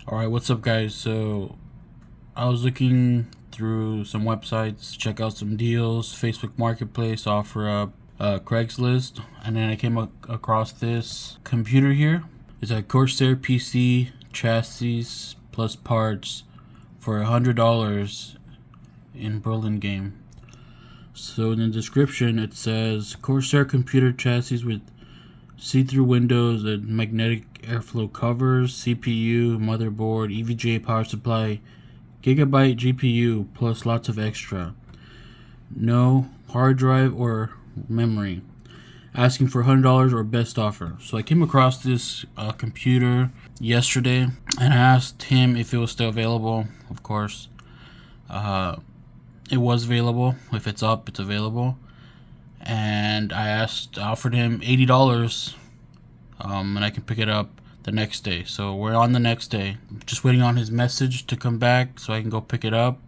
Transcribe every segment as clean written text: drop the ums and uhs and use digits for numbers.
Alright, what's up guys? So I was looking through some websites to check out some deals. Facebook Marketplace offer up Craigslist, and then I came across this computer here. It's a Corsair PC chassis plus parts for $100 in Burlingame. So in the description it says Corsair computer chassis with see-through windows and magnetic airflow covers, CPU, motherboard, EVGA power supply, Gigabyte GPU, plus lots of extra. No hard drive or memory. Asking for $100 or best offer. So I came across this computer yesterday and I asked him if it was still available. Of course, it was available. If it's up, it's available. And I offered him $80, and I can pick it up the next day. So we're on the next day. I'm just waiting on his message to come back so I can go pick it up.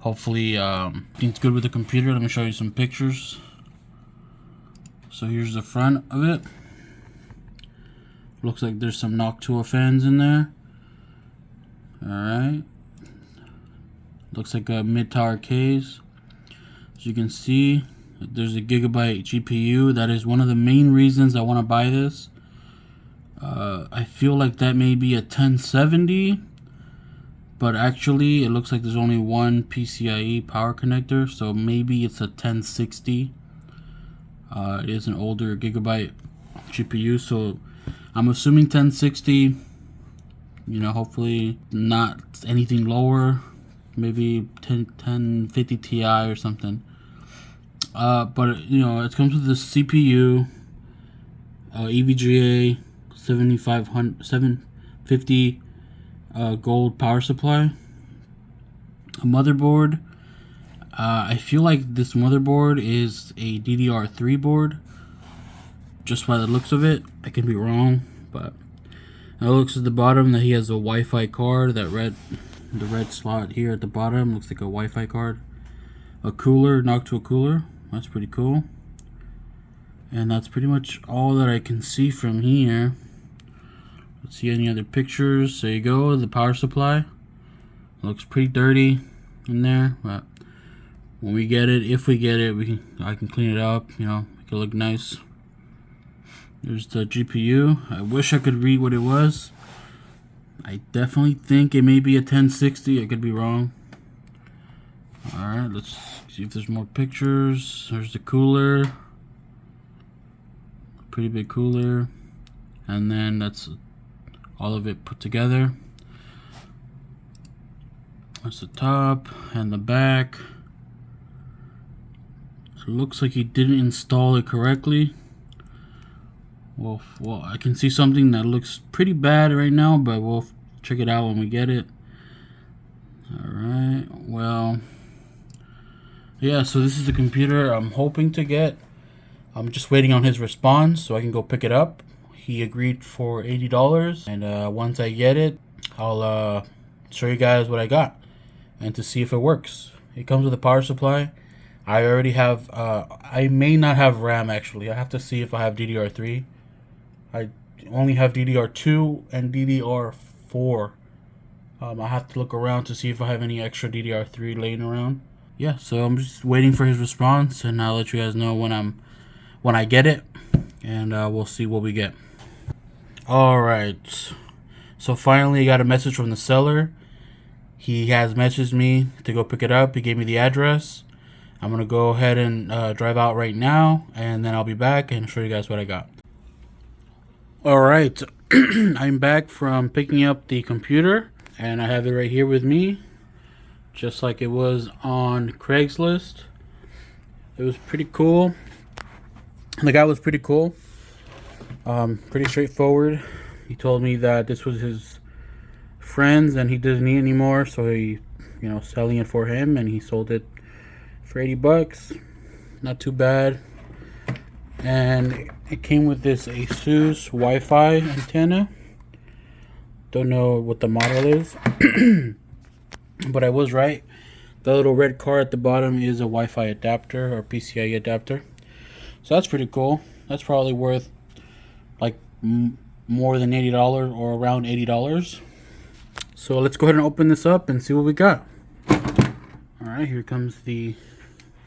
Hopefully, it's good with the computer. Let me show you some pictures. So here's the front of it. Looks like there's some Noctua fans in there. Alright. Looks like a mid-tower case. As you can see, there's a Gigabyte GPU. That is one of the main reasons I want to buy this. I feel like that may be a 1070, but actually it looks like there's only one PCIe power connector, so maybe it's a 1060. It is an older Gigabyte GPU, so I'm assuming 1060. You know, hopefully not anything lower, maybe 1050 Ti or something. But you know, it comes with the CPU, EVGA 750 Gold power supply, a motherboard. I feel like this motherboard is a DDR3 board, just by the looks of it. I could be wrong, but it looks at the bottom that he has a Wi-Fi card. The red slot here at the bottom looks like a Wi-Fi card. A cooler, Noctua cooler. That's pretty cool. And that's pretty much all that I can see from here. Let's see any other pictures. There you go, the power supply. Looks pretty dirty in there, but when we get it, if we get it, I can clean it up, you know, make it look nice. There's the GPU. I wish I could read what it was. I definitely think it may be a 1060. I could be wrong. Alright, let's see if there's more pictures. There's the cooler. Pretty big cooler. And then that's all of it put together. That's the top and the back. It looks like he didn't install it correctly. Well, I can see something that looks pretty bad right now, but we'll check it out when we get it. Alright, well, yeah, so this is the computer I'm hoping to get. I'm just waiting on his response so I can go pick it up. He agreed for $80, and once I get it, I'll show you guys what I got and to see if it works. It comes with a power supply. I already have, I may not have RAM actually. I have to see if I have DDR3. I only have DDR2 and DDR4. I have to look around to see if I have any extra DDR3 laying around. Yeah, so I'm just waiting for his response, and I'll let you guys know when I get it, and we'll see what we get. Alright, so finally I got a message from the seller. He has messaged me to go pick it up. He gave me the address. I'm gonna go ahead and drive out right now, and then I'll be back and show you guys what I got. Alright, I'm back from picking up the computer, and I have it right here with me, just like it was on Craigslist. It was pretty cool. The guy was pretty cool. Pretty straightforward. He told me that this was his friend's and he didn't need anymore, so he, you know, selling it for him, and he sold it for $80. Not too bad. And it came with this Asus Wi-Fi antenna. Don't know what the model is, but I was right. The little red card at the bottom is a Wi-Fi adapter or PCIe adapter. So that's pretty cool. That's probably worth like more than $80 or around $80. So let's go ahead and open this up and see what we got. Alright, here comes the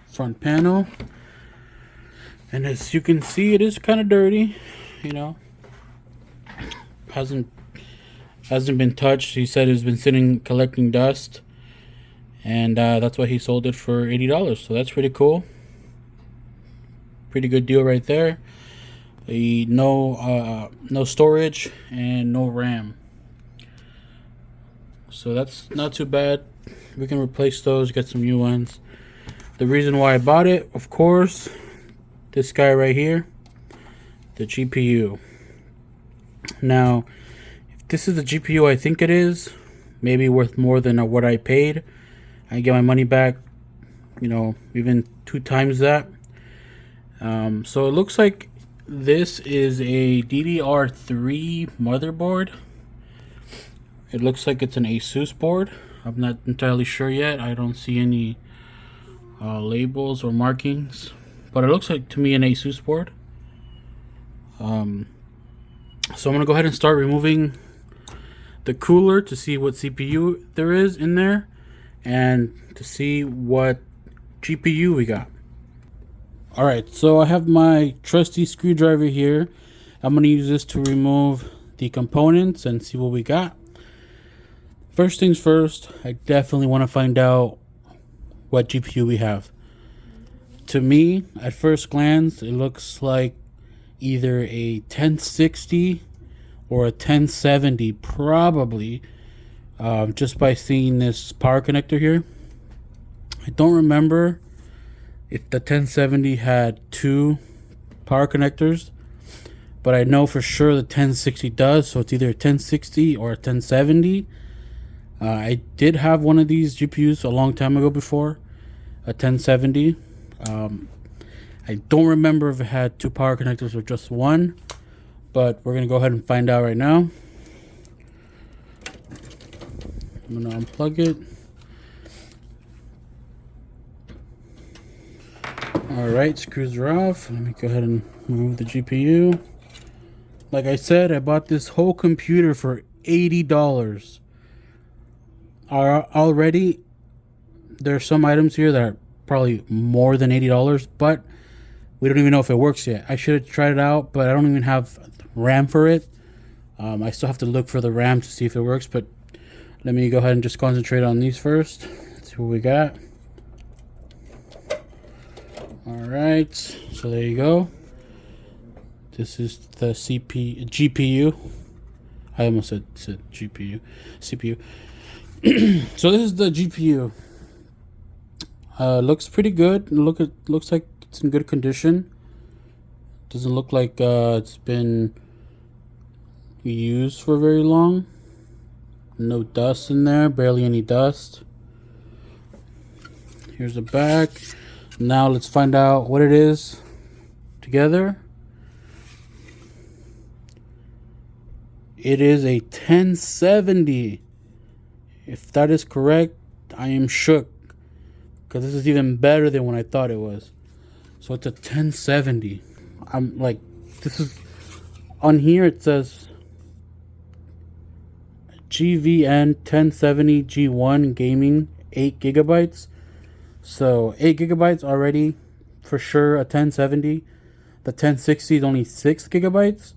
front panel. And as you can see, it is kind of dirty, you know. Hasn't been touched. He said it's been sitting collecting dust. And that's why he sold it for $80. So that's pretty cool. Pretty good deal right there. No storage and no RAM. So that's not too bad. We can replace those, get some new ones. The reason why I bought it, of course, this guy right here, the GPU. Now, if this is the GPU I think it is, maybe worth more than what I paid, I get my money back, you know, even 2 times that. So it looks like this is a DDR3 motherboard. It looks like it's an Asus board. I'm not entirely sure yet. I don't see any labels or markings, but it looks like to me an Asus board. So I'm gonna go ahead and start removing the cooler to see what CPU there is in there and to see what GPU we got. Alright, so I have my trusty screwdriver here. I'm gonna use this to remove the components and see what we got. First things first, I definitely want to find out what GPU we have. To me, at first glance, it looks like either a 1060 or a 1070, probably, just by seeing this power connector here. I don't remember if the 1070 had 2 power connectors, but I know for sure the 1060 does, so it's either a 1060 or a 1070. I did have one of these GPUs a long time ago before, a 1070. I don't remember if it had 2 power connectors or just 1, but we're going to go ahead and find out right now. I'm going to unplug it. Alright, screws are off. Let me go ahead and remove the GPU. Like I said, I bought this whole computer for $80. Already, there are some items here that are probably more than $80, but we don't even know if it works yet. I should have tried it out, but I don't even have RAM for it. I still have to look for the RAM to see if it works, but let me go ahead and just concentrate on these first. Let's see what we got. Alright, so there you go. This is the GPU. I almost said GPU. CPU. So this is the GPU. Looks pretty good. Looks like it's in good condition. Doesn't look like it's been used for very long. No dust in there, barely any dust. Here's the back. Now let's find out what it is together. It is a 1070. If that is correct, I am shook, because this is even better than what I thought it was. So it's a 1070. I'm like, this is on here. It says GVN 1070 G1 gaming 8 gigabytes. So 8 gigabytes already for sure a 1070. The 1060 is only 6 gigabytes.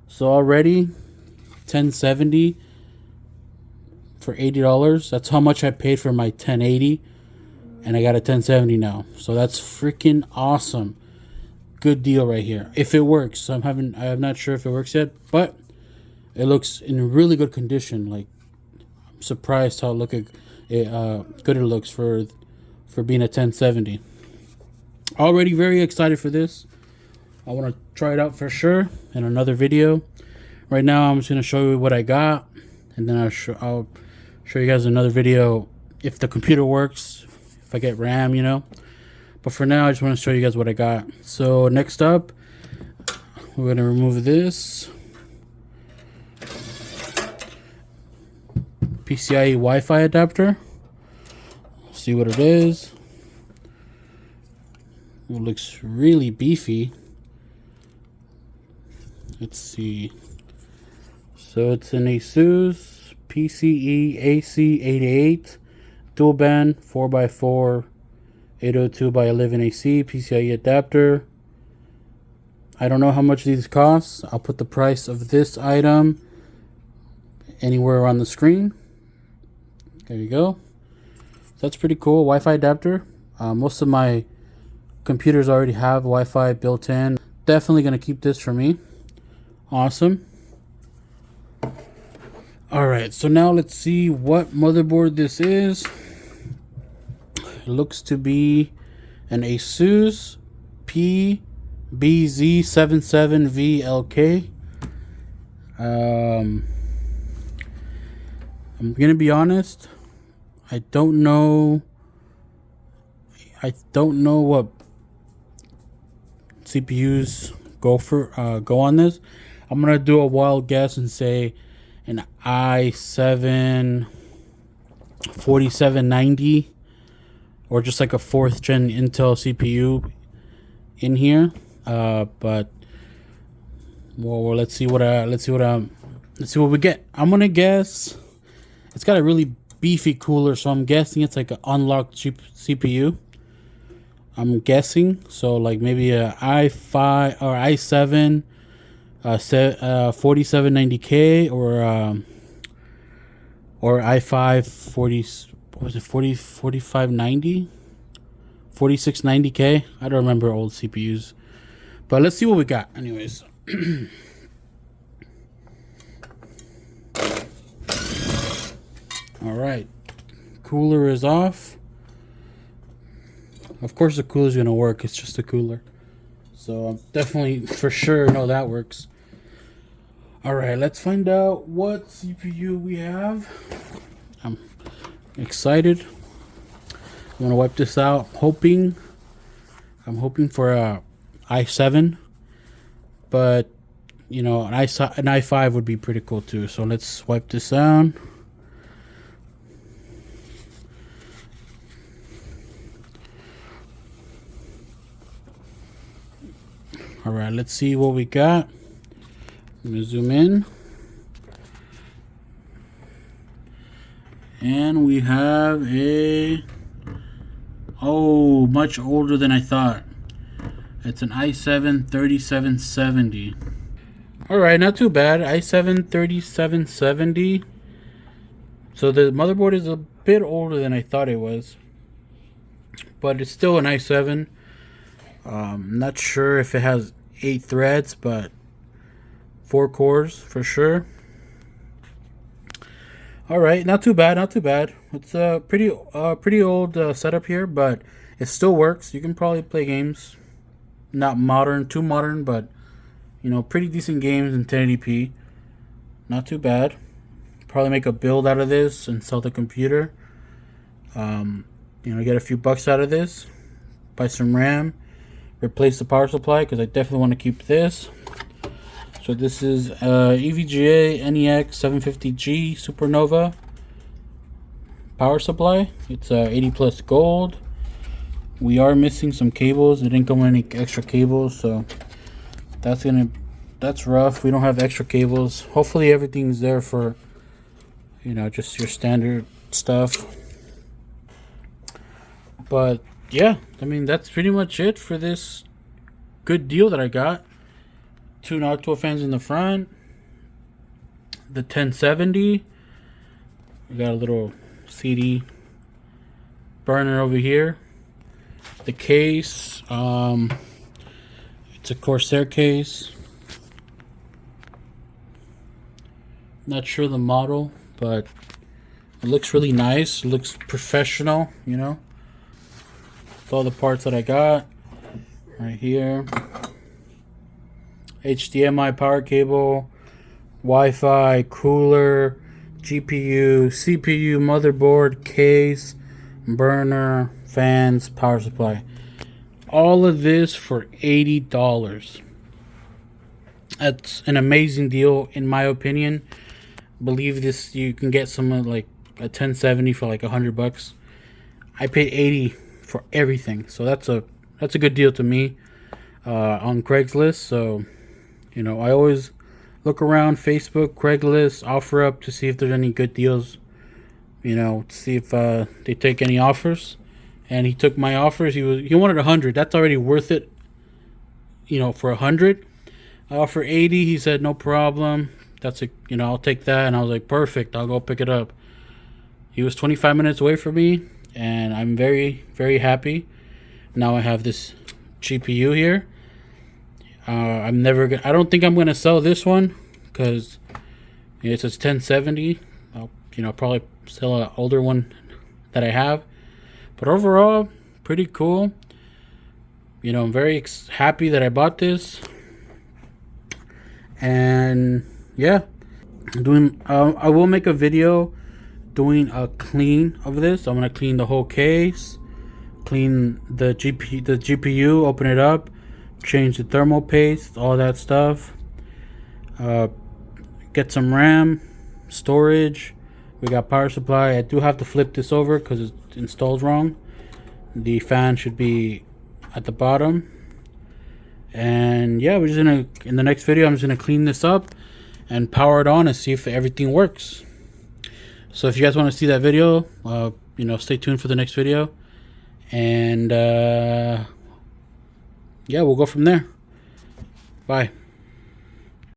So already 1070 for $80. That's how much I paid for my 1080, and I got a 1070 now. So that's freaking awesome. Good deal right here. If it works, I'm not sure if it works yet, but it looks in really good condition. Like, I'm surprised how good it looks for being a 1070. Already very excited for this. I want to try it out for sure in another video. Right now, I'm just going to show you what I got, and then I'll show you guys another video if the computer works, if I get RAM, you know. But for now, I just want to show you guys what I got. So next up, we're going to remove this PCIe Wi-Fi adapter. See what it is. It looks really beefy. Let's see. So it's an Asus PCIe AC88 dual band 4x4 802x11 AC PCIe adapter. I don't know how much these cost. I'll put the price of this item anywhere on the screen. There you go. That's pretty cool. Wi-Fi adapter. Most of my computers already have Wi-Fi built in. Definitely gonna keep this for me. Awesome. Alright, so now let's see what motherboard this is. It looks to be an Asus PBZ77VLK. I'm gonna be honest, I don't know what CPUs go on this. I'm gonna do a wild guess and say an i7 4790 or just like a 4th gen Intel CPU in here. But well, let's see what we get. I'm gonna guess it's got a really beefy cooler, so I'm guessing it's like an unlocked cheap CPU. I'm guessing so, like maybe a i5 or i7 4790K or i5 4590 4690K. I don't remember old CPUs, but let's see what we got anyways. All right, cooler is off. Of course the cooler is gonna work, it's just a cooler, so I'm definitely for sure know that works. All right, let's find out what CPU we have. I'm excited. I'm gonna wipe this out, I'm hoping for a i7, but you know, an i5 would be pretty cool too. So let's wipe this down. All right, let's see what we got. I'm gonna zoom in, and we have a much older than I thought. It's an i7 3770. All right, not too bad. i7 3770. So the motherboard is a bit older than I thought it was, but it's still an i7. Not sure if it has 8 threads, but 4 cores for sure. All right, not too bad, not too bad. It's a pretty old setup here, but it still works. You can probably play games, not too modern, but you know, pretty decent games in 1080p. Not too bad. Probably make a build out of this and sell the computer. You know, get a few bucks out of this. Buy some RAM. Replace the power supply because I definitely want to keep this. So this is EVGA NEX 750G Supernova power supply. It's 80 plus gold. We are missing some cables. It didn't come with any extra cables, so that's rough. We don't have extra cables. Hopefully everything's there for, you know, just your standard stuff. But yeah, I mean, that's pretty much it for this good deal that I got. 2 Noctua fans in the front. The 1070. We got a little CD burner over here. The case, it's a Corsair case. Not sure the model, but it looks really nice. It looks professional, you know. It's all the parts that I got right here. HDMI power cable, Wi-Fi, cooler, GPU, CPU, motherboard, case, burner, fans, power supply. All of this for $80. That's an amazing deal in my opinion. Believe this, you can get some like a 1070 for like $100. I paid $80 for everything, so that's a good deal to me on Craigslist. So, you know, I always look around Facebook, Craigslist, OfferUp to see if there's any good deals. You know, see if they take any offers. And he took my offers. He wanted 100. That's already worth it. You know, for 100. I offer 80. He said no problem. That's a, you know, I'll take that. And I was like, perfect. I'll go pick it up. He was 25 minutes away from me, and I'm very, very happy. Now I have this GPU here. I don't think I'm gonna sell this one because it's a 1070. I'll, you know, probably sell an older one that I have. But overall, pretty cool. You know, I'm very happy that I bought this. And yeah, I will make a video doing a clean of this. I'm gonna clean the whole case, clean the GPU, open it up, change the thermal paste, all that stuff. Get some RAM, storage. We got power supply. I do have to flip this over because it's installed wrong. The fan should be at the bottom. And yeah, we're just gonna, in the next video, I'm just gonna clean this up and power it on and see if everything works. So if you guys want to see that video, you know, stay tuned for the next video. And yeah, we'll go from there. Bye.